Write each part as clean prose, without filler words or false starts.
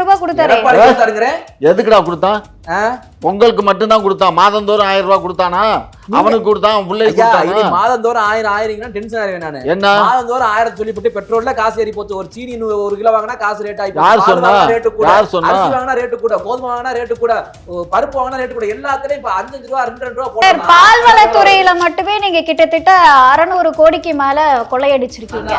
ரூபாய் கொடுத்தாரு. எதுக்குடா கொடுத்தான்? பொங்கலுக்கு மட்டும்தான் கொடுத்தான். மாதந்தோறும் 1000 ரூபாய் கொடுத்தானா? அவனுக்கு கொடுத்தான், பிள்ளை கொடுத்தான். மாதந்தோறும் 1000 டென்ஷன் ஆயிருவேன் நானு. என்ன மாதந்தோறும் 1000 சொல்லிவிட்டு பெட்ரோல்ல காசு ஏறி போச்சு. ஒரு சீனி 1 கிலோ வாங்கினா காசு ரேட் ஆயிடுச்சு. யார் சொன்னா? யார் சொன்னா? அரிசி வாங்கினா ரேட்டு கூட, கோதுமை வாங்கினா ரேட்டு கூட, பருப்பு வாங்கினா ரேட்டு கூட, எல்லாத்துலயும் இப்ப 5 ரூபா 2 ரூபா போடுறாங்க. பால்வளத்துறையில மட்டுமே நீங்க கிட்டத்தட்ட 600 கோடிக்கு மேல கொள்ளையடிச்சிருக்கீங்க.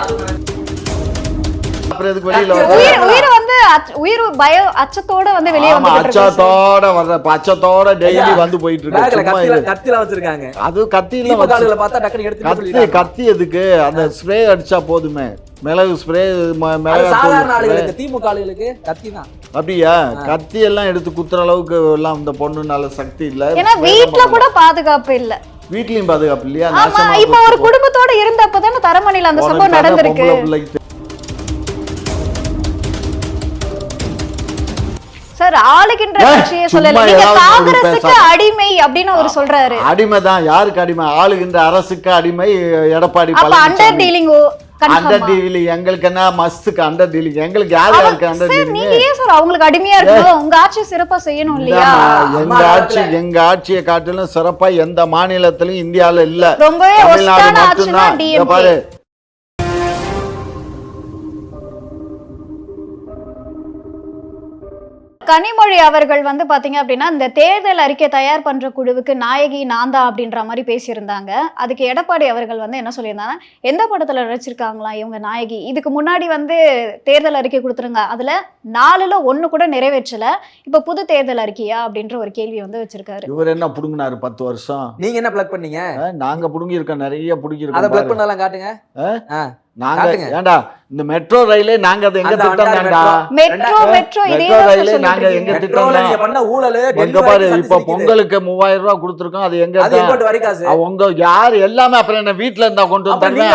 உயிர் வந்து உயிர் பய அச்சத்தோட வந்து வெளியே வந்துட்டு அச்சத்தோட வர்ற அச்சத்தோட டெய்லி வந்து போயிட்டு இருக்கு. கத்தில வச்சிருக்காங்க. அது கத்தியில காலுல பார்த்தா டக்குனு எடுத்து கத்தி எதுக்கு? அந்த ஸ்ப்ரே அடிச்சா போதுமே. மிளகு ஸ்ப்ரே, சாதாரண ஆளுகளுக்கு, திமுக ஆளுகளுக்கு கத்தி தான். அப்படியா? கத்தி எல்லாம் எடுத்து குத்துற அளவுக்கு எல்லாம் இந்த பொண்ணுனால சக்தி இல்ல. ஏன்னா வீட்ல கூட பாதுகாப்பு இல்ல. வீட்லயும் பாதுகாப்பு இல்லையா? இப்ப ஒரு குடும்பத்தோட இருந்தப்பதானே தரமணில அந்த சம்பவம் நடந்திருக்கு. சார், ஆளுகின்ற கட்சியை சொல்லல, நீங்க காங்கிரஸுக்கு அடிமை அப்படின்னு அவர் சொல்றாரு. அடிமைதான். யாருக்கு அடிமை? ஆளுகின்ற அரசுக்கு அடிமை எடப்பாடி. அப்ப அண்டர் டீலிங். அண்டர் டீலிங் எங்களுக்கு என்ன? மஸ்துக்கு அண்டர் டீலிங். எங்களுக்கு யாருக்கு அண்டர் டீலிங்? நீங்க ஏன் சார் அவங்களுக்கு அடிமையா இருக்கணும்? உங்க ஆட்சி சிறப்பா செய்யணும் இல்லையா? எங்க ஆட்சியை காட்டிலும் சிறப்பா எந்த மாநிலத்திலும் இந்தியால இல்ல. ரொம்பவே ஒஸ்டான ஆட்சினா டிஎம்கே. கனிமொழி அவர்கள் வந்து பாத்தீங்க அப்படின்னா இந்த தேர்தல் அறிக்கை தயார் பண்ற குழுவுக்கு நாயகி நான்தா அப்படின்ற மாதிரி பேசியிருந்தாங்க. அதுக்கு எடப்பாடி அவர்கள் வந்து என்ன சொல்லியிருந்தாங்கன்னா, எந்த படத்துல நடிச்சிருக்காங்களா இவங்க நாயகி? இதுக்கு முன்னாடி வந்து தேர்தல் அறிக்கை கொடுத்துருங்க, அதுல 4ல் 1 கூட நிறைவேற்றல, இப்ப புது தேர்தல் அறிக்கையா அப்படின்ற ஒரு கேள்வி வந்து வச்சிருக்காரு. இவர் என்ன புடுங்கினாரு 10 வருஷம்? நீங்க என்ன பிளக் பண்ணீங்க? நாங்க புடுங்கி இருக்கோம், நிறைய புடுங்கி இருக்கோம். அத பிளக் பண்ணலாம் காட்டுங்க. நாங்க ஏண்டா இந்த மெட்ரோ ரயிலே நாங்க அது எங்க திட்டம் தான்டா. மெட்ரோ ரயிலே நாங்க எங்க திட்டம் தான். நீங்க பண்ண ஊழல் எங்க பாரு, இப்ப பொங்கலுக்கு 3000 ரூபாய் கொடுத்திருக்கோம். அது எங்க உங்க யார் எல்லாமே அப்புறம் என்ன வீட்ல இருந்தா கொண்டு வந்தாங்க.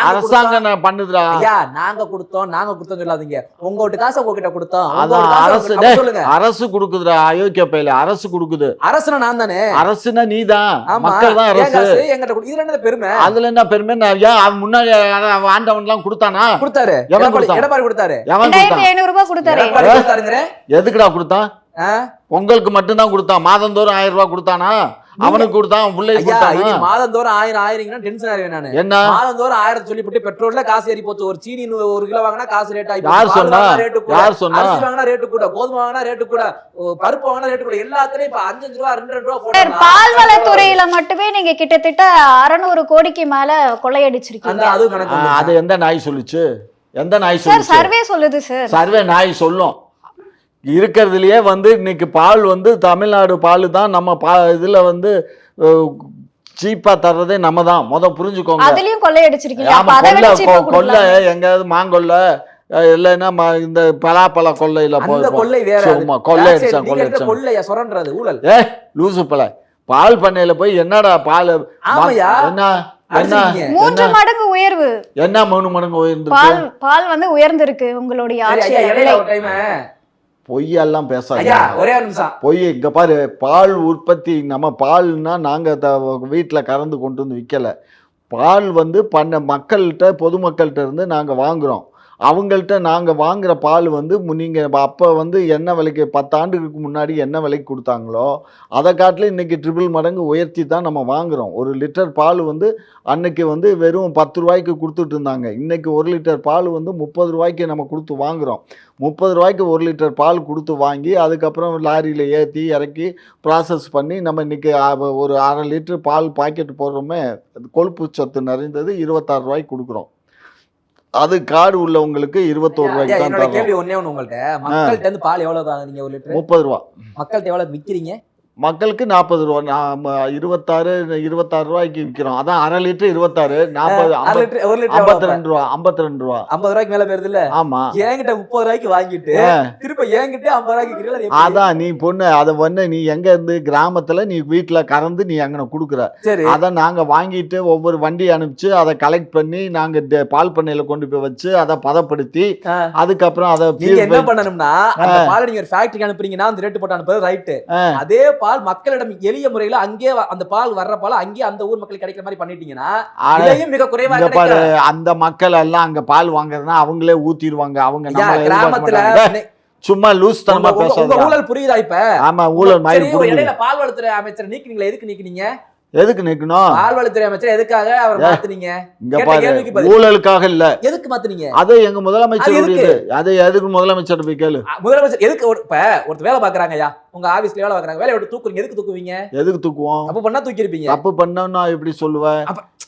அரசாங்கம் பண்ணுதுடா. ஐயா நாங்க கொடுத்தோம் சொல்லாதீங்க. உங்க வீட்டு காசை உங்ககிட்ட கொடுத்தோம். அதான் அரசு கொடுக்குதுடா. அயோக்கிய பையில அரசு கொடுக்குது. அரசுனா நான் தானே. அரசுனா நீதான். மக்கள் தான் அரசு. இதுல என்ன பெருமை? அதுல என்ன பெருமை? முன்னாடி ஆண்டவன் எல்லாம் கொடுத்தானா? கொடுத்தாரு. எடப்பாடி கொடுத்தாரு. 2500 ரூபாய் கொடுத்தாரு. எதுக்குடா கொடுத்தான்? பொங்கலுக்கு மட்டும்தான் கொடுத்தான். மாதந்தோறும் 1000 ரூபாய் கொடுத்தானா? அவனுக்கு கொடுத்தான், பிள்ளை கொடுத்தான். மாதந்தோறும் 1000 டென்ஷன் ஆயிருவேன் நானு. என்ன மாதந்தோறும் 1000 சொல்லிவிட்டு பெட்ரோல்ல காசு ஏறி போச்சு. ஒரு சீனி 1 கிலோ வாங்கினா காசு ரேட் ஆயிடுச்சு. யார் சொன்னா? யார் சொன்னா? அரிசி வாங்கினா ரேட்டு கூட, கோதுமை வாங்கினா ரேட்டு கூட, பருப்பு வாங்கினா ரேட்டு கூட, எல்லாத்துலயும் இப்ப 5 ரூபா 2 ரூபா போடுறாங்க. பால்வளத்துறையில மட்டுமே நீங்க கிட்டத்தட்ட 600 கோடிக்கு மேல கொள்ளையடிச்சிருக்கீங்க. அது எந்த நாய் சொல்லுச்சு? எந்த நாய் சொல்லுச்சு? சர்வே சொல்லுது சார். சர்வே நாய் சொல்லும். இருக்கிறதுலயே வந்து இன்னைக்கு பால் வந்து தமிழ்நாடு பால் தான். நம்ம இதுல வந்து சீப்பா தர்றதே நம்ம தான். புரிஞ்சுக்கோங்க. அதுலயும் கொள்ளையடிச்சிருக்கீங்க. கொள்ளை எங்காவது மாங்கொள்ளை இல்லைன்னா இந்த பலாப்பழ கொள்ளையில கொள்ளை ஊழல். லூசு பழ பால் பண்ணையில போய் என்னடா பால் என்ன 3 மடங்கு உயர்வு. என்ன 3 மடங்கு உயர்ந்து? பால் வந்து உயர்ந்திருக்கு உங்களுடைய ஆட்சியில. பொய்யெல்லாம் பேசாத. ஒரே நிமிஷம். பொய். இங்க பாரு, பால் உற்பத்தி நம்ம பால்னா நாங்க வீட்டுல கறந்து கொண்டு வந்து விற்கல. பால் வந்து மக்கள்கிட்ட பொதுமக்கள்கிட்ட இருந்து நாங்க வாங்குறோம். அவங்கள்ட்ட நாங்கள் வாங்குகிற பால் வந்து நீங்கள் அப்போ வந்து என்ன விலைக்கு 10 ஆண்டுகளுக்கு முன்னாடி என்ன விலைக்கு கொடுத்தாங்களோ அதை காட்டிலும் இன்றைக்கி 3 மடங்கு உயர்த்தி தான் நம்ம வாங்குகிறோம். 1 லிட்டர் பால் வந்து அன்றைக்கி வந்து வெறும் 10 ரூபாய்க்கு கொடுத்துட்டு இருந்தாங்க. இன்றைக்கி 1 லிட்டர் பால் வந்து 30 ரூபாய்க்கு நம்ம கொடுத்து வாங்குகிறோம். 30 ரூபாய்க்கு 1 லிட்டர் பால் கொடுத்து வாங்கி அதுக்கப்புறம் லாரியில் ஏற்றி இறக்கி ப்ராசஸ் பண்ணி நம்ம இன்றைக்கி ஒரு 1/2 லிட்டர் பால் பாக்கெட் போடுறோமே, கொழுப்பு சத்து நிறைந்தது 26 ரூபாய்க்கு கொடுக்குறோம். அது கார்டு உள்ளவங்களுக்கு 21 ரூபாய்க்கு தான் தரோம். கேள்வி ஒண்ணே ஒண்ணு, உங்கள்ட்ட மக்கள்கிட்ட இருந்து பால் எவ்வளவு வாங்குறீங்க? 1 லிட்டர் 30 ரூபா. மக்கள்கிட்ட எவ்வளவு விக்கிறீங்க? மக்களுக்கு 40 ரூபா. 26 ரூபாய்க்கு விற்கிறோம். அதான் 1/2 லிட்டர் 26, 40, 52 ரூபா. 52 ரூபா. 50 ரூபாய்க்கு மேல போயிருது இல்ல? ஆமா. என்கிட்ட 30 ரூபாய்க்கு வாங்கிட்டு திருப்ப என்கிட்ட 50 ரூபாய்க்கு விக்கிறீங்க. அதான் நீ பொண்ணு, அதை வந்து நீ எங்க இருந்து கிராமத்துல நீ வீட்டுல கறந்து நீ அங்க குடுக்குற. அதை நாங்க வாங்கிட்டு ஒவ்வொரு வண்டி அனுப்பிச்சு அதை கலெக்ட் பண்ணி நாங்க பால் பண்ணையில கொண்டு போய் வச்சு அதை பதப்படுத்தி அதுக்கப்புறம் அதை என்ன பண்ணணும்னா, அந்த பாலை நீங்க ஒரு ஃபேக்டரிக்கு அனுப்புறீங்கன்னா அந்த ரேட் போட்டு அனுப்புறது ரைட்டு. அதே பால் மக்களிடம் எளிய முறையில அங்கே அந்த பால் வர்ற பால் அங்கே அந்த ஊர் மக்களுக்கு கிடைக்கிற மாதிரி பண்ணிட்டீங்கன்னா ஆனா, விலையும் மிக குறைவா இங்க பாரு, கிடைக்கும். அந்த மக்கள் எல்லாம் அங்க பால் வாங்குறதுன்னா அவங்களே ஊத்திடுவாங்க. அவங்க ஐயா, நம்மள எதிர்பார்க்க கிராமத்துல மாட்டாங்க. சும்மா லூஸ் தனமா உங்க பேசாத. ஊழல் புரியுதா இப்ப? ஆமா, ஊழல் சரி, மாதிரி புரியுது. இடையில பால்வளத்துறை அமைச்சர் நீக்கினீங்களா? எதுக்கு நீக்கினீங்க? எதுக்கு நிக்கணும்? பால்வளத்துறை அமைச்சர் எதுக்காக அவர் மாத்துனீங்க? இங்க கேட்ட பாரு, கேள்விக்கு பதில். ஊழலுக்காக இல்ல. எதுக்கு மாத்துனீங்க? அது எங்க முதலமைச்சர் அது உடையது. அது எதுக்கு முதலமைச்சர் போய் கேளு. முதலமைச்சர் எதுக்கு இப்ப ஒருத்தர் வேலை பாக்குறாங்க ஐயா, உங்க ஆபீஸ்ல வேலை பாக்குறாங்க, வேலையை விட்டு தூக்குறீங்க, எதுக்கு தூக்குவீங்க? எதுக்கு தூக்குவோம்? தப்பு பண்ணா தூக்கி இருப்பீங்க. தப்பு பண்ணா எப்படி சொல்லுவேன்?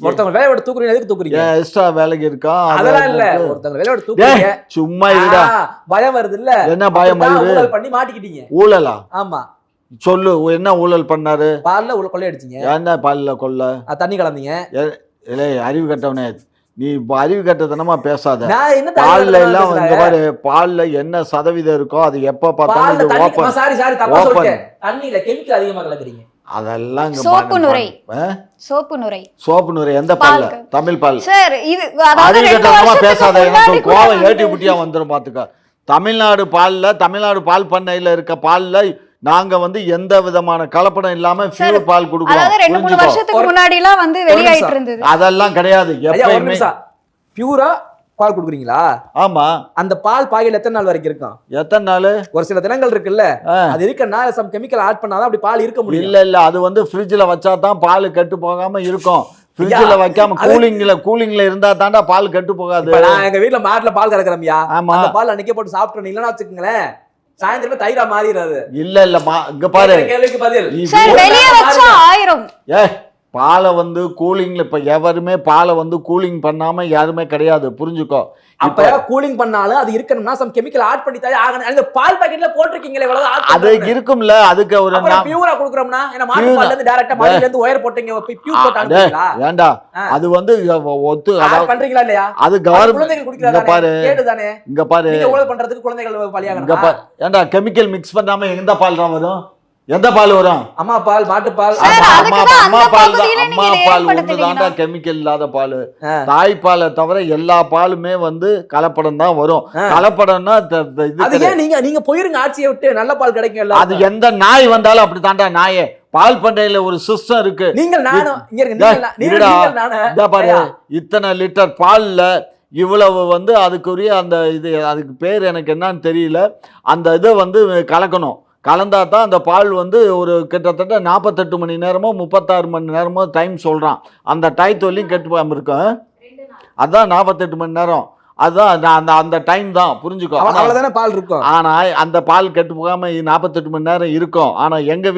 ஒருத்தவங்க வேலையை விட்டு தூக்குறீங்க, எதுக்கு தூக்குறீங்க? எக்ஸ்ட்ரா வேலைக்கு இருக்கா? அதெல்லாம் இல்ல, ஒருத்தவங்க வேலையை விட்டு தூக்குறீங்க, சும்மா இருடா. பயம் வருது இல்ல? என்ன பயம் வருது? ஊழல் பண்ணி மாட்டிக்கிட்டீங்க. ஊழலா? ஆமா, சொல்லு, என்ன ஊழல் பண்ணாரு? பால்ல உள்ள கொள்ளை அடிச்சீங்க, என்ன பால்ல கொள்ள? தண்ணி கலந்தீங்க. இல்லை, அறிவு கட்டவனே, நீ இப்ப அறிவு கட்டத்தனமா பேசாத. நான் என்ன பால்ல எல்லாம் வந்து பாரு, பால்ல என்ன சதவீதம் இருக்கோ அது எப்ப பார்த்தாலும் இது ஓப்பன். சாரி தப்பா சொல்லிட்டேன். தண்ணியில கெமிக்கல் அதிகமா கலக்குறீங்க. அதெல்லாம் இங்க சோப்பு நுரை. சோப்பு நுரை எந்த பால்ல? தமிழ் பால். சார் இது அதாவது அறிவு 2 கட்டமா வருஷத்துக்கு பேசாத. முன்னாடி எனக்கு கூட கோவம் ஏட்டி புட்டியா வந்துரும் பாத்துக்க. தமிழ்நாடு பால் பண்ணையில இருக்க பால்ல நாங்க வந்து எந்த விதமான கலப்படம் இல்லாம பியூர் பால் அதாவது கொடுக்குறோம். 2-3 புரிஞ்சுக்கோ. வருஷத்துக்கு முன்னாடி எல்லாம் வந்து வெளியாயிட்டு இருந்தது. அதெல்லாம் கிடையாது. ஐயா, ஒரு எப்பயுமே நிமிஷம். பியூரா பால் குடுக்குறீங்களா? ஆமா. அந்த பால் பாக்கெட் எத்தனை நாள் வரைக்கும் இருக்கும்? எத்தனை நாள்? ஒரு சில தினங்கள் இருக்குல்ல, அது இருக்கனா சம் கெமிக்கல் ஆட் பண்ணாதான் அப்படி பால் இருக்க முடியும். இல்ல, அது வந்து ஃப்ரிட்ஜ்ல வச்சா தான் பால் கெட்டு போகாம இருக்கும். ஃப்ரிட்ஜ்ல வைக்காம கூலிங்ல இருந்தா தாண்டா பால் கெட்டு போகாது. நான் எங்க வீட்ல மாட்டுல பால் கறக்குறோம்யா, ஆமா. அந்த பால் அன்னைக்கே போட்டு சாப்பிட்டோம் இல்லன்னா வச்சுக்கங்களேன், சாயந்தரமே தயிரா மாறிடுறது. இல்ல இங்க பாரு, கேள்விக்கு பதில். சார் வெளிய வச்சா 1000. பாலை வந்து கூலிங்ல இப்ப எவருமே பாலை வந்து கூலிங் பண்ணாம யாருமே கிடையாது. புரிஞ்சுக்கோ. அப்ப கூலிங் பண்ணாலும் அது இருக்கணும்னா சம் கெமிக்கல் ஆட் பண்ணி தான் ஆகணும். அந்த பால் பாக்கெட்ல போட்டுருக்கீங்களே இவ்வளவு அது இருக்கும்ல. அதுக்கு ஒரு பியூரா குடுக்குறோம்னா என்ன மாட்டு பால்ல இருந்து டைரக்டா மாடில இருந்து ஒயர் போட்டீங்க, பியூர் போட்டு அனுப்புறீங்களா? ஏண்டா, அது வந்து ஒத்து ஆட் பண்றீங்களா இல்லையா? அது கவர்மெண்ட் குழந்தைகள் குடிக்கிறாங்க. இங்க பாரு, கேடுதானே? இங்க பாரு, நீங்க ஊழல் பண்றதுக்கு குழந்தைகள் பலியாகணும். இங்க பாரு, ஏண்டா கெமிக்கல் மிக்ஸ் பண்ணாம எந்த பால் தான் வரும்? எந்த பால் வரும்? அம்மா பால், மாட்டு பால். அம்மா பால் ஒண்ணுதான்டா கெமிக்கல் இல்லாத பால். தாய்ப்பாலை தவிர எல்லா பாலுமே வந்து கலப்படம் தான் வரும். கலப்படம்னா அது ஏன் நீங்க போயிருங்க ஆட்சியை விட்டு, நல்ல பால் கிடைக்கும். அது எந்த நாய் வந்தாலும் அப்படி தாண்டா நாயே. பால் பண்ணையில ஒரு சிஸ்டம் இருக்கு. நீங்கள் நானும் இங்க இருக்கு பாரு, இத்தனை லிட்டர் பால்ல இவ்வளவு வந்து அதுக்குரிய அந்த இது, அதுக்கு பேர் எனக்கு என்னன்னு தெரியல, அந்த இதை வந்து கலக்கணும். கலந்தா தான் அந்த பால் வந்து ஒரு கிட்டத்தட்ட 48 மணி நேரமோ 36 மணி நேரமோ டைம் சொல்றான். அந்த டயத்தொல்லியும் கெட்டு போகாம இருக்கும். அதான் 48 மணி நேரம். அதுதான் அந்த டைம் தான். புரிஞ்சுக்கோ. அவ்வளவுதானே பால் இருக்கும். ஆனா அந்த பால் கெட்டு போகாம 48 மணி நேரம் இருக்கும். ஆனா எங்க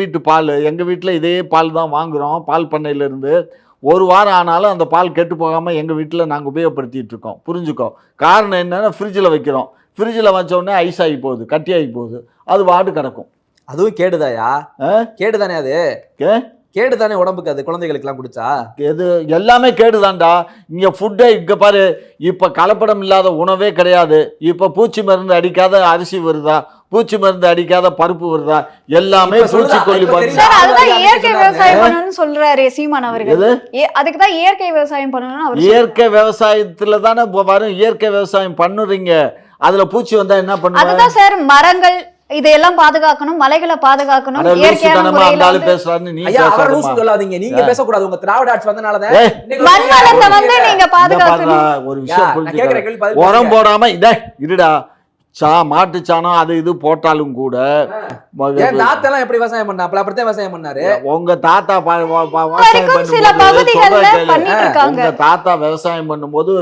வீட்டுல இதே பால் தான் வாங்குறோம் பால் பண்ணையில இருந்து. ஒரு வாரம் ஆனாலும் அந்த பால் கெட்டு போகாம எங்க வீட்டுல நாங்க உபயோகப்படுத்திட்டு இருக்கோம். புரிஞ்சுக்கோ. காரணம் என்னன்னா, ஃப்ரிட்ஜில் வைக்கிறோம். ஃப்ரிட்ஜில் வச்ச உடனே ஐஸ் ஆகி போகுது, கட்டியாகி போகுது, அது வாட்டு கிடக்கும். அதுவும் கேடுதாயா? கேடுதானே? அது கேடுதானே உடம்புக்கு? அது குழந்தைகளுக்கு எல்லாம் குடிச்சா எது எல்லாமே கேடுதான்டா. இங்க ஃபுட்டே இங்க பாரு, இப்ப கலப்படம் இல்லாத உணவே கிடையாது. இப்ப பூச்சி மருந்து அடிக்காத அரிசி வருதா? பூச்சி மருந்து அடிக்காத பருப்பு வருதா? எல்லாமே பூச்சிக்கொல்லி மருந்து. சார் அதுதான் இயற்கை விவசாயம் பண்ணணும்னு சொல்றாரு சீமான் அவர்கள். அதுக்கு தான் இயற்கை விவசாயம் பண்ணணும்னு அவர். இயற்கை விவசாயத்துல தானே வரும். இயற்கை விவசாயம் பண்ணுறீங்க, அதுல பூச்சி வந்தா என்ன பண்ணுவாங்க? அதுதான் சார், மரங்கள் இதையெல்லாம் பாதுகாக்கணும், மலைகளை பாதுகாக்கணும். இயற்கையான முறையில பேசுறாருன்னு நீங்க சொல்லாதீங்க. நீங்க பேசக்கூடாது. உங்க திராவிட ஆட்சி வந்தனாலதான் மண் வளத்தை வந்து நீங்க பாதுகாக்கணும். ஒரு விஷயம் புரிஞ்சுக்க. உரம் போடாம இருடா, மாட்டு சாணம் அது இது போட்டாலும் கூட தாத்தெல்லாம் எப்படி விவசாயம் பண்ணா? அப்படித்தான் விவசாயம் பண்ணாரு உங்க தாத்தா. உங்க தாத்தா விவசாயம் பண்ணும்போது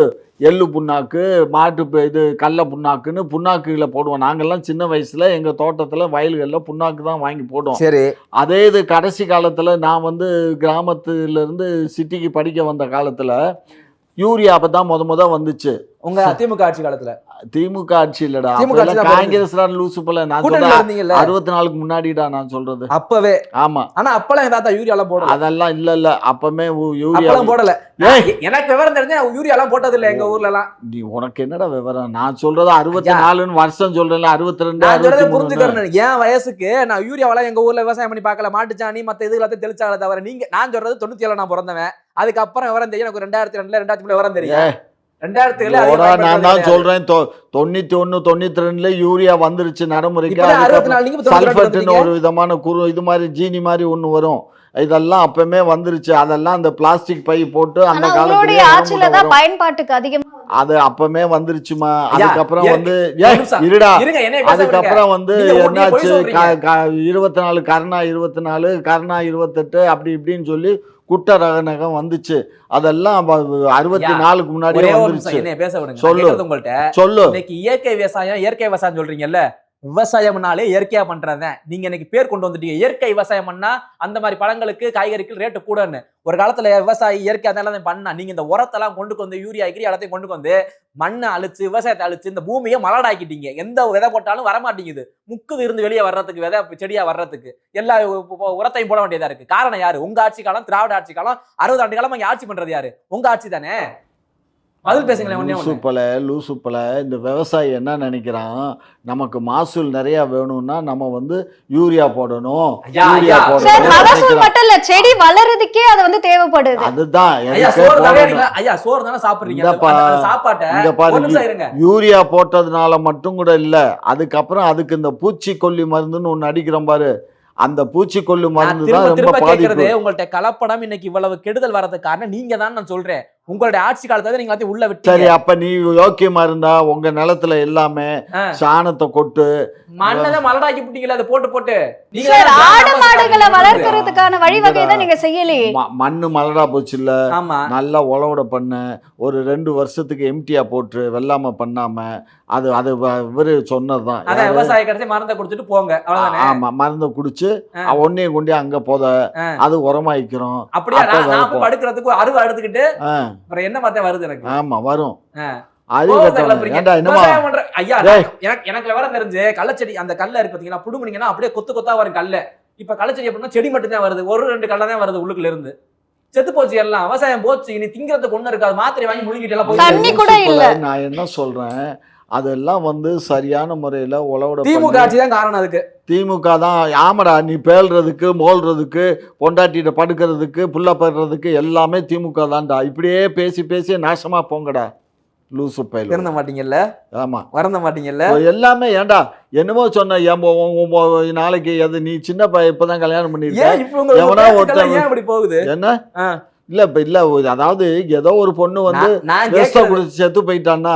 எள்ளு புண்ணாக்கு, மாட்டு இது கடல புண்ணாக்குன்னு புண்ணாக்குகளை போடுவோம். நாங்கெல்லாம் சின்ன வயசுல எங்க தோட்டத்துல வயல்கள்ல புண்ணாக்கு தான் வாங்கி போடுவோம். சரி. அதே இது கடைசி காலத்துல நான் வந்து கிராமத்துல இருந்து சிட்டிக்கு படிக்க வந்த காலத்துல யூரியா அப்பதான் முத வந்துச்சு. உங்க திமுக ஆட்சி காலத்துல? திமுக ஆட்சி இல்லடா, காங்கிரஸ் லூசு போல. நான் 64க்கு முன்னாடிடா நான் சொல்றது. அப்பவே? ஆமா. ஆனா அப்பெல்லாம் தாத்தா யூரியா எல்லாம் போடல. அதெல்லாம் இல்ல அப்பமே யூரியா போடல. எனக்கு விவரம் தெரிஞ்சு யூரியா எல்லாம் போட்டது இல்ல எங்க ஊர்ல எல்லாம். நீ உனக்கு என்னடா விவரம்? நான் சொல்றது 64 வருஷம் சொல்றேன், 62 புரிஞ்சுக்கிறேன். என் வயசுக்கு நான் யூரியாவெல்லாம் எங்க ஊர்ல விவசாயம் பண்ணி பார்க்கல. மாட்டுச்சாணி மத்த இது எல்லாத்தையும் தெளிச்சால தவிர. நீங்க நான் சொல்றது 97 நான் பிறந்தவன். அதுக்கப்புறம் விவரம் தெரியும் எனக்கு. 2002 2003 விவரம் தெரியும். 2007 நான் தான் சொல்றேன் 91 92 யூரியா வந்துருச்சு நடைமுறைக்கு. சல்ஃபேட்னு ஒரு விதமான இது மாதிரி ஜீனி மாதிரி ஒண்ணு வரும். இதெல்லாம் அப்பமே வந்துருச்சு. அதெல்லாம் அந்த பிளாஸ்டிக் பை போட்டு அந்த உங்களுடைய ஆட்சியில தான் பயன்பாட்டுக்கு அதிகமா அது அப்பமே வந்துருச்சுமா. அதுக்கப்புறம் வந்து இருடா, அதுக்கப்புறம் வந்து என்னாச்சு 24 கருணா 24 கருணா 28 அப்படி இப்படின்னு சொல்லி குட்ட ரகநகம் வந்துச்சு. அதெல்லாம் 64க்கு முன்னாடி வந்துருச்சு. சொல்லு. இன்னைக்கு இயற்கை விவசாயம் சொல்றீங்கல்ல, விவசாயம்னாலே இயற்கையா பண்றதேன். நீங்க இன்னைக்கு பேர் கொண்டு வந்துட்டீங்க. இயற்கை விவசாயம் பண்ணா அந்த மாதிரி பழங்களுக்கு காய்கறிக்கு ரேட்டு கூடன்னு. ஒரு காலத்துல விவசாயி இயற்கையா தான் பண்ணா. நீங்க இந்த உரத்தெல்லாம் கொண்டு வந்து யூரியா எல்லாத்தையும் கொண்டு வந்து மண்ணை அழிச்சு விவசாயத்தை அழிச்சு இந்த பூமியை மலடாக்கிட்டீங்க. எந்த விதை போட்டாலும் வரமாட்டேங்குது. முக்குது இருந்து வெளியே வர்றதுக்கு, விதை செடியா வர்றதுக்கு எல்லா உரத்தையும் போட வேண்டியதா இருக்கு. காரணம் யாரு? உங்க ஆட்சி காலம், திராவிட ஆட்சி காலம். 60 ஆண்டு காலம் இங்க ஆட்சி பண்றது யாரு? உங்க ஆட்சி தானே. பதில் பேசுங்களேன். லூசுப்பல இந்த விவசாயி என்ன நினைக்கிறான், நமக்கு மகசூல் நிறைய வேணும்னா நம்ம வந்து யூரியா போடணும். மட்டும் இல்ல, செடி வளர்றதுக்கே அது வந்து தேவைப்படுது. அதுதான் யூரியா போட்டதுனால மட்டும் கூட இல்ல, அதுக்கப்புறம் அதுக்கு இந்த பூச்சிக்கொல்லி மருந்துன்னு ஒண்ணு அடிக்கிறோம் பாரு, அந்த பூச்சிக்கொல்லி மருந்து தான் ரொம்ப பாதிக்கிறது. உங்கள்ட்ட கலப்படம் இன்னைக்கு இவ்வளவு கெடுதல் வரதுக்கு காரணம் நீங்க தான். நான் சொல்றேன், உங்களுடைய ஆட்சி காலத்துல நீங்க உள்ள விட்டு. சரி, அப்ப நீ யோக்கியமா இருந்தா உங்க நிலத்துல எல்லாமே சாணத்தை கொட்டு மண்ணை மலடாக்கி விட்டீங்களா? அதை போட்டு ஆடு மாடுகளை வளர்க்கறதுக்கான வழிவகை தான் நீங்க செய்யலையே. மண்ணு மலடா போச்சு இல்ல, நல்லா உழவுட பண்ண ஒரு 2 வருஷத்துக்கு எம்டியா போட்டு வெள்ளாம பண்ணாம அது இவரு சொன்னதுதான். விவசாய கடைசி மருந்தை குடிச்சிட்டு போங்க. ஆமா, மருந்தை குடிச்சு ஒன்னையும் கொண்டு அங்க போத அது உரமாய்க்கிறோம். அப்படியே படுக்கிறதுக்கு அறுவை எடுத்துக்கிட்டு அப்புறம் என்ன பார்த்தா வருது எனக்கு. ஆமா வரும். எனக்கு விவரம் தெரிஞ்சு கள்ளச்செடி அந்த கல்ல இருக்கு பாத்தீங்கன்னா, புடுமுனீங்கன்னா அப்படியே கொத்து கொத்தா வரும் கல்ல. இப்ப கள்ளச்செடி அப்படின்னா செடி மட்டும் தான் வருது, 1-2 கல்ல தான் வருது உள்ளுக்குள்ள இருந்து. செத்து போச்சு எல்லாம், விவசாயம் போச்சு. இனி திங்கிறதுக்கு ஒண்ணு இருக்காது, மாத்திரை வாங்கி முழுங்கிட்டு எல்லாம் தண்ணி கூட இல்ல. நான் என்ன சொல்றேன், அதெல்லாம் வந்து சரியான முறையில உழவோட திமுக ஆட்சி தான் காரணம். அதுக்கு திமுக தான். ஆமாடா, நீ பேல்றதுக்கு மோல்றதுக்கு பொண்டாட்டிட்ட படுக்கிறதுக்கு புள்ள படுறதுக்கு எல்லாமே திமுக தான்டா. இப்படியே பேசி பேசி நாசமா போங்கடா லூசு பையல். இருந்த மாட்டீங்கல்ல? ஆமா, வரந்த மாட்டீங்கல்ல எல்லாமே. ஏன்டா என்னமோ சொன்ன, நாளைக்கு அது நீ சின்ன பையன் இப்பதான் கல்யாணம் பண்ணிருக்க, எவனா ஒருத்தன் போகுது என்ன இல்ல இல்ல. அதாவது ஏதோ ஒரு பொண்ணு வந்து குடிச்சு செத்து போயிட்டான்னா,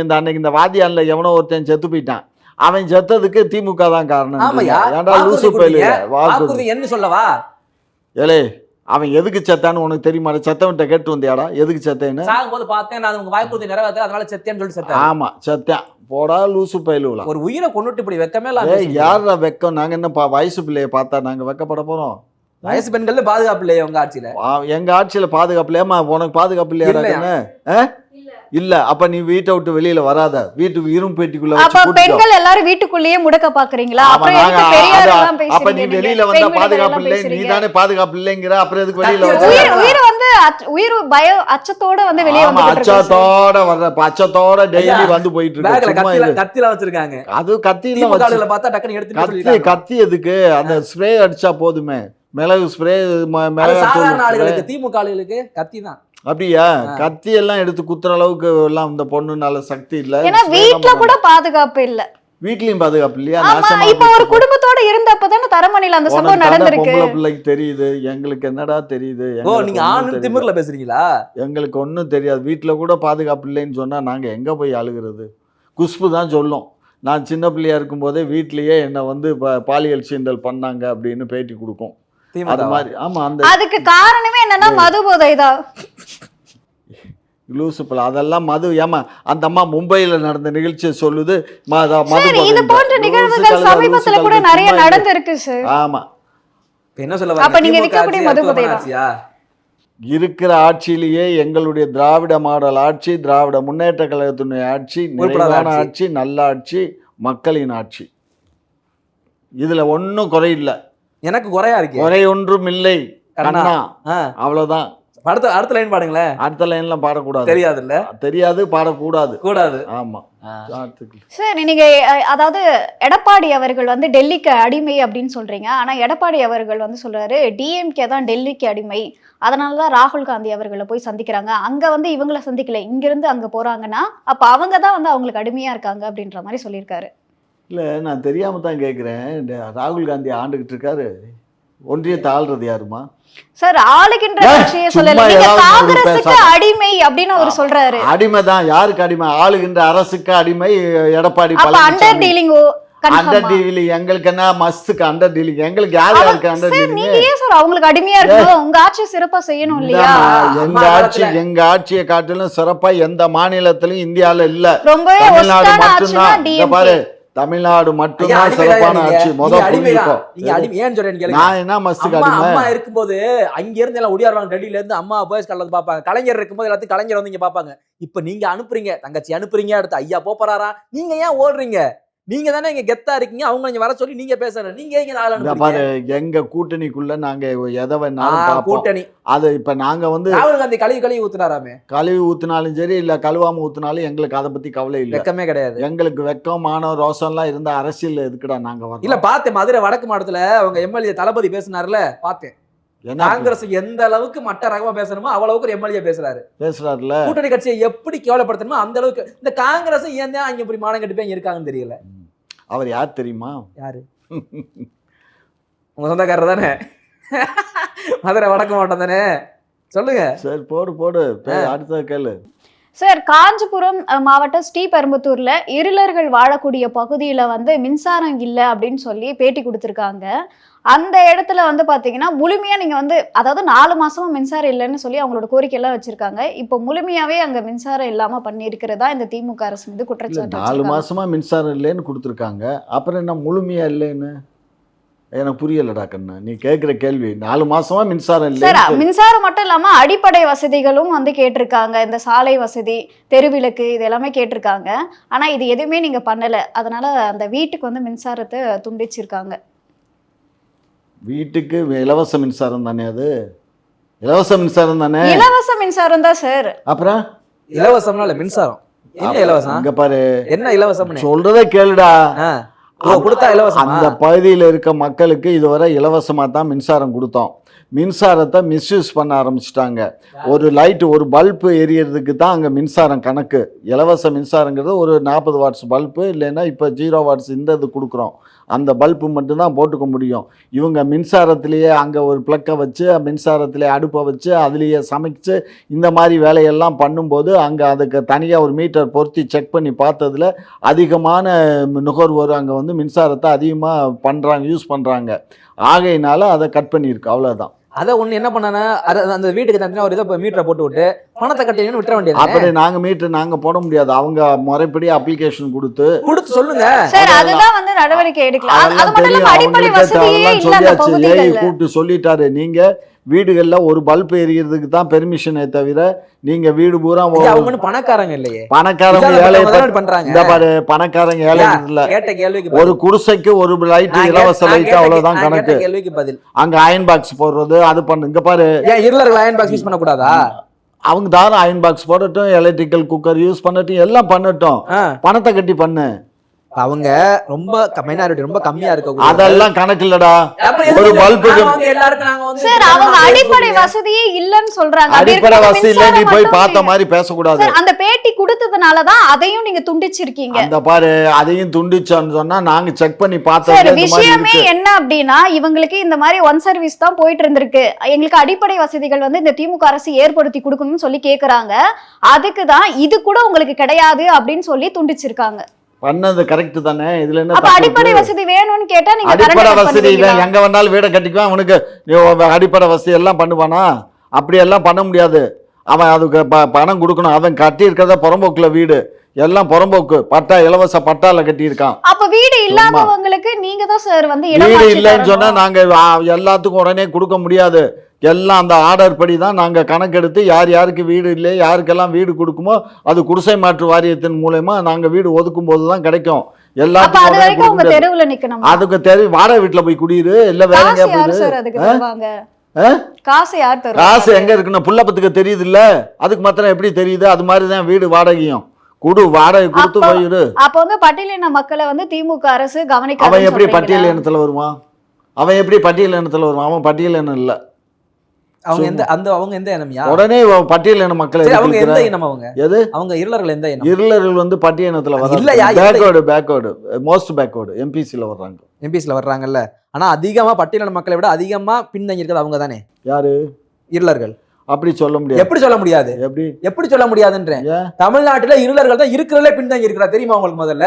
இந்த அன்னைக்கு இந்த வாதியான்ல எவனோ ஒருத்தன் செத்து போயிட்டான், அவன் செத்ததுக்கு திமுக தான் காரணம். ஏன்டா லூசு பையல் என்ன சொல்லவா? ஏலே, அவன் எதுக்கு செத்தான்னு உனக்கு தெரியுமா? செத்தவன்ட்ட கேட்டு வந்தியாடா எதுக்கு செத்தேன்னு? சாகும்போது பார்த்தேன் நான், உங்க வாய்ப்புறுதி நிறைவேற்ற அதனால செத்தேன்னு சொல்லி செத்தேன். ஆமா, செத்தேன். போடா லூசு பையலுல. ஒரு உயிரை கொண்டுட்டு இப்படி வெக்கமே இல்ல. யாரா வெக்கம்? நாங்க என்ன வயசு பிள்ளைய பார்த்தா நாங்க வெக்கப்பட போறோம்? வயசு பெண்கள் பாதுகாப்பு இல்லையா உங்க ஆட்சியில? எங்க ஆட்சியில பாதுகாப்பு இல்லையாமா? உனக்கு பாதுகாப்பு இல்லையா? இல்ல, அப்ப நீ வீட்டை விட்டு வெளியில வராத, வீட்டுக்கு இரும்பு பெட்டிக்குள்ள அப்ப பெண்கள் எல்லாரும் வீட்டுக்குள்ளேயே முடக்க பாக்குறீங்களா? அப்ப நீ வெளியில வந்தா பாதுகாப்பு இல்லை, நீ தானே பாதுகாப்பு இல்லைங்கிற, அப்புறம் எதுக்கு வெளியில உயிர் வந்து உயிர் பய அச்சத்தோட வந்து வெளியே வந்து அச்சத்தோட வர்ற அச்சத்தோட டெய்லி வந்து போயிட்டு இருக்கு. கத்தில வச்சிருக்காங்க, அது கத்தியில பார்த்தா டக்குன்னு எடுத்து கத்தி எதுக்கு? அந்த ஸ்ப்ரே அடிச்சா போதுமே, மிளகு ஸ்ப்ரே, மிளகு. திமுக ஆளுகளுக்கு கத்தி தான். அப்படியா? கத்தி எல்லாம் எடுத்து குத்துற அளவுக்கு எல்லாம் இந்த பொண்ணு நல்ல சக்தி இல்ல. ஏன்னா வீட்ல கூட பாதுகாப்பு இல்ல. வீட்லயும் பாதுகாப்பு இல்லையா? இப்ப ஒரு குடும்பத்தோட இருந்தப்பதானே தரமணில அந்த சம்பவம் நடந்திருக்கு. பொம்பளை பிள்ளைக்கு தெரியுது, எங்களுக்கு என்னடா தெரியுது? நீங்க ஆணு திமிர்ல பேசுறீங்களா? எங்களுக்கு ஒன்றும் தெரியாது. வீட்டுல கூட பாதுகாப்பு இல்லைன்னு சொன்னா நாங்க எங்க போய் அழுகிறது? குஷ்பு தான் சொல்லும், நான் சின்ன பிள்ளையா இருக்கும் போதே வீட்லயே என்ன வந்து பாலியல் சீண்டல் பண்ணாங்க அப்படின்னு பேட்டி கொடுக்கும். அது மாதிரி. ஆமா, அந்த அதுக்கு காரணமே என்னன்னா மது போதை தான். லூசுப்பல அதெல்லாம் மது. ஏமா அந்த அம்மா மும்பையில நடந்த நிகழ்ச்சியை சொல்லுது, இது போன்ற நிகழ்வுகள் சமீபத்துல கூட நிறைய நடந்திருக்கு சார். ஆமா, என்ன சொல்ல அப்ப நீங்க இருக்கக்கூடிய மது போதை தான் இருக்கிற ஆட்சியிலேயே எங்களுடைய திராவிட மாடல் ஆட்சி, திராவிட முன்னேற்ற கழகத்தினுடைய ஆட்சி நிறைவான ஆட்சி, நல்ல ஆட்சி, மக்களின் ஆட்சி. இதுல ஒன்னும் குறை இல்லை. எனக்கு குறையா இருக்கு. குறை ஒன்றும் இல்லை கண்ணா, அவ்வளவுதான். அடுத்த லைன் பாடுங்களேன். அடுத்த லைன்ல பாடக்கூடாது. தெரியாது இல்ல? தெரியாது, பாடக்கூடாது. கூடாது. ஆமா சரி, நீங்க அதாவது எடப்பாடி அவர்கள் வந்து டெல்லிக்கு அடிமை அப்படின்னு சொல்றீங்க. ஆனா எடப்பாடி அவர்கள் வந்து சொல்றாரு டிஎம்கே தான் டெல்லிக்கு அடிமை, அதனாலதான் ராகுல் காந்தி அவர்களை போய் சந்திக்கிறாங்க. அங்க வந்து இவங்களை சந்திக்கல, இங்கிருந்து அங்க போறாங்கன்னா அப்ப அவங்க தான் வந்து அவங்களுக்கு அடிமையா இருக்காங்க அப்படின்ற மாதிரி சொல்லியிருக்காரு. இல்லை, நான் தெரியாம தான் கேட்குறேன். ராகுல் காந்தி ஆண்டுகிட்டு இருக்காரு, ஒன்றியத்தை ஆள்றது யாருமா? சார் ஆளுகின்ற ஏய், கட்சியை சும்மா சொல்லல, நீங்க ஏதாவது ஒரு காங்கிரஸுக்கு பேசாத. அடிமை அப்படின்னு அவர் சொல்றாரு. அடிமை தான். யாருக்கு அடிமை? ஆளுகின்ற அரசுக்கு அடிமை எடப்பாடி அப்ப under Palaniswami. Dealing under dealing எங்களுக்கு என்ன? மஸ்துக்கு அண்டர் டீலிங் எங்களுக்கு யாருக்கு அண்டர் டீலிங்? நீங்க ஏன் சார் அவங்களுக்கு அடிமையா இருக்கணும்? உங்க ஆட்சி சிறப்பா செய்யணும் இல்லையா? எங்க ஆட்சியை காட்டிலும் சிறப்பா எந்த மாநிலத்திலும் இந்தியால இல்ல. ரொம்பவே தமிழ்நாடு ஒஸ்டான மட்டும்தான். ஆட்சினா இங்க பாரு, தமிழ்நாடு மட்டும்தான் சிறப்பான ஆட்சி. நான் என்ன மஸ்துக்கு அடிமை? அம்மா இருக்கும்போது அங்க இருந்து எல்லாம் ஓடியாருவாங்க, டெல்லியில இருந்து அம்மா பாய்ஸ் கார்ல வந்து பாப்பாங்க. கலைஞர் இருக்கும்போது எல்லாத்தையும் கலைஞர் வந்து இங்க பாப்பாங்க. இப்ப நீங்க அனுப்புறீங்க, தங்கச்சி அனுப்புறீங்க, அடுத்து ஐயா போறாரா, நீங்க ஏன் ஓடுறீங்க? நீங்க தானே இங்க கெத்தா இருக்கீங்க, அவங்க இங்க வர சொல்லி நீங்க பேசுறீங்க. நீங்க இங்க ஆள இந்த பாரு, எங்க கூட்டணிக்குள்ள நாங்க எதை வேணாலும் பார்ப்போம். கூட்டணி அது இப்ப நாங்க வந்து ராகுல் காந்தி கழுவி ஊத்துனாராமே. கழுவி ஊத்துனாலும் சரி, இல்ல கழுவாம ஊத்துனாலும் எங்களுக்கு அதை பத்தி கவலை இல்ல. வெக்கமே கிடையாது. எங்களுக்கு வெக்கம், மானம், ரோசம் எல்லாம் இருந்த அரசியல் எதுக்குடா நாங்க வரோம்? இல்ல பார்த்தேன், மதுரை வடக்கு மாவட்டத்துல அவங்க எம்எல்ஏ தளபதி பேசினார்ல, பார்த்தேன். காங்கிரஸ் எந்த அளவுக்கு மட்ட ரகமா பேசணுமோ அவ்வளவுக்கு ஒரு எம்எல்ஏ பேசுறாருல. கூட்டணி கட்சியை எப்படி கேவலப்படுத்தணுமோ அந்த அளவுக்கு. இந்த காங்கிரஸ் ஏன் தான் அங்க இப்படி மானம் கட்டு போய் இருக்காங்கன்னு தெரியல. அவர் யார் தெரியுமா? யாரு? உங்க சொந்தக்காரர் தானே? மதுரை வடக்கு மாவட்டம் தானே? சொல்லுங்க சரி, போடு அடுத்த கேளு. சார், காஞ்சிபுரம் மாவட்டம் ஸ்ரீபெரும்புத்தூர்ல இருளர்கள் வாழக்கூடிய பகுதியில வந்து மின்சாரம் இல்லை அப்படின்னு சொல்லி பேட்டி கொடுத்துருக்காங்க. அந்த இடத்துல வந்து பாத்தீங்கன்னா முழுமையா நீங்க வந்து, அதாவது 4 மாசமா மின்சாரம் இல்லைன்னு சொல்லி அவங்களோட கோரிக்கை எல்லாம் வச்சிருக்காங்க. இப்போ முழுமையாவே அங்க மின்சாரம் இல்லாம பண்ணி இருக்கிறதா இந்த திமுக அரசு மீது குற்றச்சாட்டு. 4 மாசமா மின்சாரம் இல்லைன்னு கொடுத்துருக்காங்க, அப்புறம் என்ன முழுமையா இல்லைன்னு? எனக்கு புரியலடா கண்ணு நீ கேட்குற கேள்வி. 4 மாசமா மின்சாரம் இல்லை. சார், மின்சாரம் மட்டும் இல்லாம அடிப்படை வசதிகளும் வந்து கேட்டிருக்காங்க. இந்த சாலை வசதி, தெருவிளக்கு, இது எல்லாமே கேட்டிருக்காங்க. ஆனா இது எதுவுமே நீங்க பண்ணல. அதனால அந்த வீட்டுக்கு வந்து மின்சாரத்தை துண்டிச்சிருக்காங்க. வீட்டுக்கு இலவச மின்சாரம் தானே? அது இலவச மின்சாரம் தானே? இலவச மின்சாரம் தான் சார். அப்புறம் இலவசம்னா இல்ல மின்சாரம். என்ன இலவசம்? இங்க பாரு, என்ன இலவசம் சொல்றதே கேளுடா. கொடுத்தா இலவசம். அந்த பகுதியில் இருக்க மக்களுக்கு இதுவரை இலவசமா தான் மின்சாரம் கொடுத்தோம். மின்சாரத்தை மிஸ்யூஸ் பண்ண ஆரம்பிச்சிட்டாங்க. ஒரு லைட்டு, ஒரு பல்பு எரியறதுக்கு தான் அங்கே மின்சாரம் கணக்கு. இலவச மின்சாரங்கிறது ஒரு 40 வாட்ஸ் பல்பு, இல்லைன்னா இப்போ 0 வாட்ஸ் இந்த இது கொடுக்குறோம். அந்த பல்பு மட்டும்தான் போட்டுக்க முடியும். இவங்க மின்சாரத்திலேயே அங்கே ஒரு ப்ளக்கை வச்சு, மின்சாரத்திலே அடுப்பை வச்சு, அதுலேயே சமைச்சு இந்த மாதிரி வேலையெல்லாம் பண்ணும்போது அங்கே அதுக்கு தனியாக ஒரு மீட்டர் பொருத்தி செக் பண்ணி பார்த்ததுல அதிகமான நுகர்வோர் அங்கே வந்து மின்சாரத்தை அதிகமாக பண்ணுறாங்க, யூஸ் பண்ணுறாங்க. ஆகையினால அதை கட் பண்ணியிருக்கு, அவ்வளோதான். அதை ஒண்ணு என்ன பண்ணா, அந்த வீட்டுக்கு தனியா ஒரு இதை மீட்டரை போட்டு விட்டு பணத்தை கட்டினு விட்டுற வேண்டியது. அப்படி நாங்க மீட்டர் நாங்க போட முடியாது. அவங்க முறைப்படி அப்ளிகேஷன் கொடுத்து சொல்லுங்க சார். அதுதான் வந்து நடவடிக்கை எடுக்கலாம். அது மட்டும் இல்லாம அடிப்படை வசதியே இல்ல அந்த பகுதிகள்ல. கூப்பிட்டு சொல்லிட்டாரு, நீங்க வீடுகள்ல ஒரு பல்ப் எரியறதுக்கு தான் பெர்மிஷனே தவிர நீங்க வீடு பூரா அவங்க பணக்காரங்க இல்லையே. பணக்காரங்க ஏழை பண்றாங்க. இந்த பாரு, பணக்காரங்க ஏழை இல்ல. கேட்ட கேள்விக்கு ஒரு குடிசைக்கு ஒரு லைட், இலவச லைட், அவ்வளவுதான் கணக்கு. கேள்விக்கு பதில். அங்க அயன் பாக்ஸ் போடுறது அது பண்ணு. இங்க பாரு, இருளர்கள் அயன் பாக்ஸ் யூஸ் பண்ண கூடாதா? அவங்க தாராளம் அயன் பாக்ஸ் போடட்டும், எலக்ட்ரிக்கல் குக்கர் யூஸ் பண்ணட்டும், எல்லாம் பண்ணட்டும். பணத்தை கட்டி பண்ணு. அவங்க ரொம்ப மைனாரிட்டி, ரொம்ப கம்மியா இருக்க. அதெல்லாம் கணக்கு இல்லடா. ஒரு பல்புக்கு சார் அவங்க அடிப்படை வசதியே இல்லன்னு சொல்றாங்க. அடிப்படை வசதி இல்ல, நீ போய் பார்த்த மாதிரி பேசக்கூடாது. அந்த பேட்டி கொடுத்ததுனாலதான் அதையும் நீங்க துண்டிச்சிருக்கீங்க. அந்த பாரு, அதையும் துண்டிச்சோன்னு சொன்னா நாங்க செக் பண்ணி பார்த்தோம். சார், விஷயமே என்ன அப்படின்னா, இவங்களுக்கு இந்த மாதிரி ஒன் சர்வீஸ் தான் போயிட்டு இருந்திருக்கு. எங்களுக்கு அடிப்படை வசதிகள் வந்து இந்த திமுக அரசு ஏற்படுத்தி கொடுக்கணும்னு சொல்லி கேக்குறாங்க. அதுக்குதான் இது கூட உங்களுக்கு கிடையாது அப்படின்னு சொல்லி துண்டிச்சிருக்காங்க. பண்ணது கரெக்ட் தானே? இதுல என்ன அப்ப அடிப்படை வசதி வேணும்னு கேட்டா நீங்க அடிப்படை வசதி எங்க வேணாலும் வீடை கட்டிக்குவான். அவனுக்கு அடிப்படை வசதி எல்லாம் பண்ணுவானா? அப்படி எல்லாம் பண்ண முடியாது. அவன் அதுக்கு பணம் கொடுக்கணும். அவன் கட்டி இருக்கிறத புறம்போக்குல வீடு, எல்லாம் புறம்போக்கு பட்டா, இலவச பட்டால கட்டி இருக்கான். அப்ப வீடு இல்லாதவங்களுக்கு நீங்க தான் சார் வந்து வீடு இல்லைன்னு சொன்னா நாங்க எல்லாத்துக்கும் உடனே கொடுக்க முடியாது. எல்லாம் அந்த ஆர்டர் படி தான் நாங்கள் கணக்கெடுத்து யார் யாருக்கு வீடு இல்லை, யாருக்கெல்லாம் வீடு கொடுக்குமோ அது குடிசை மாற்று வாரியத்தின் மூலமா நாங்கள் வீடு ஒதுக்கும் போது தான் கிடைக்கும். எல்லாத்துக்கும் அதுக்கு தெரியும். வாடகை வீட்டில் போய் குடியிரு, இல்லை வேற எங்கேயா காசு எங்க இருக்குன்னு புள்ளப்பத்துக்கு தெரியுது இல்ல, அதுக்கு மாத்திரம் எப்படி தெரியுது? அது மாதிரிதான் வீடு வாடகையும் குடு, வாடகை கொடுத்து போயிரு. அப்ப வந்து பட்டியலின மக்களை வந்து திமுக அரசு கவனிக்க. அவன் எப்படி பட்டியல் இனத்துல வருவான்? அவன் எப்படி பட்டியல் இனத்துல வருவான்? அவன் பட்டியல் இனம் இல்ல. அவங்க எந்த இனம்யா? உடனே பட்டியலின மக்களை சரி, அவங்க எந்த எதிர்க்கிற- இனம்? அவங்க எது அவங்க இருளர்கள் எந்த இனம்? இருளர்கள் வந்து பட்டியலினத்துல இல்லையா, வர்றாங்க. பேக்வேர்டு மோஸ்ட் பேக்வேர்டு எம்பிசில வர்றாங்க. எம்பிஸ்ல வர்றாங்கல்ல. ஆனா அதிகமா பட்டியலின மக்களை விட அதிகமா பின்தங்கி இருக்கிறது அவங்க தானே யாரு? இருளர்கள். அப்படி சொல்ல முடியாது. எப்படி சொல்ல முடியாது? எப்படி சொல்ல முடியாதுன்றேன். ஏன்? தமிழ்நாட்டுல இருளர்கள் தான் இருக்கிறதுல பின்தங்கி இருக்கிறா, தெரியுமா உங்களுக்கு? முதல்ல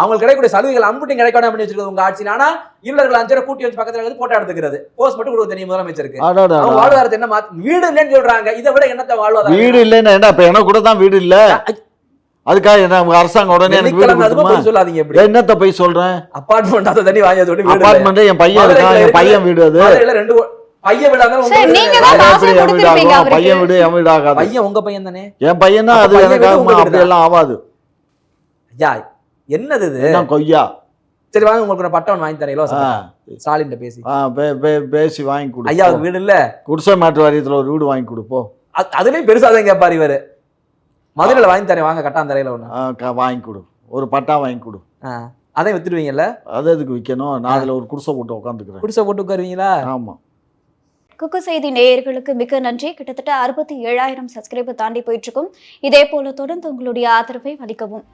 அவங்களுக்கு கிடைக்கக்கூடிய சலுகைகள் அம்புட்டும் கிடைக்காம பண்ணி வச்சிருக்கிறது உங்க ஆட்சியில். ஆனா இருளர்கள் 5 கூட்டி வச்சு பக்கத்துல வந்து போட்டோ எடுத்துக்கிறது, போஸ்ட் மட்டும் கொடுக்க தெரியும் முதலமைச்சருக்கு. அடாடா. அவங்க வாழ்வாதாரத்தை என்ன வீடு இல்லைன்னு சொல்றாங்க. இதை விட என்னத்த வாழ்வாதாரம்? வீடு இல்லைன்னா என்ன? இப்ப எனக்கு கூட தான் வீடு இல்ல. அதுக்காக என்ன அரசாங்கம் உடனே எனக்கு வீடு கொடுக்குமா? சொல்லாதீங்க. எப்படி என்னத்த போய் சொல்றேன்? அபார்ட்மெண்ட் அதை தண்ணி வாங்கி சொல்லி அபார்ட்மெண்ட் என் பையன் இருக்கான், என் பையன் வீடு அது. ரெண்டு பையன் வீடா இருந்தாலும் சரி, நீங்க தான் அது காசு எப்படி என் வீடு கொடுத்திருப்பீங்க ஆகும்? அவருக்கு. பையன் வீடு என் வீடு ஆகாது. பையன் உங்க பையன் தானே? என் பையன் தான். அது அப்ப பையன் எனக்கு வீடு உங்க அப்படி எல்லாம் ஆகாது. ஐயா என்னது இது? என்ன கொய்யா? சரி வாங்க, உங்களுக்கு நான் பட்டம் வாங்கி தரேன் இலவச ஆ. பட்டம். ஸ்டாலின் பேசி பேசி வாங்கி கொடு. ஐயா வீடு இல்ல, குடிசை மாற்று வாரியத்துல ஒரு வீடு வாங்கி கொடுப்போம். அதுலயும் பெருசா தான் கேட்பாரு இவரு. மதுரையில வாங்கி தரேன் வாங்க, கட்டாந்தரையில ஒண்ணு வாங்கி கொடு, ஒரு பட்டா வாங்கி கொடு. அதையும் வித்துடுவீங்கல்ல? அது எதுக்கு விற்கணும்? நான் அதுல ஒரு குடிசை போட்டு உட்காந்துக்கிறேன். குடிசை போட்டு உட்காருவீங்களா? ஆமா. குக்கு செய்தி நேயர்களுக்கு மிக்க நன்றி. கிட்டத்தட்ட 67,000 சப்ஸ்கிரைபர் தாண்டி போயிட்டு இருக்கும். இதே போல தொடர்ந்து உங்களுடைய ஆதரவை அளிக்கவும்.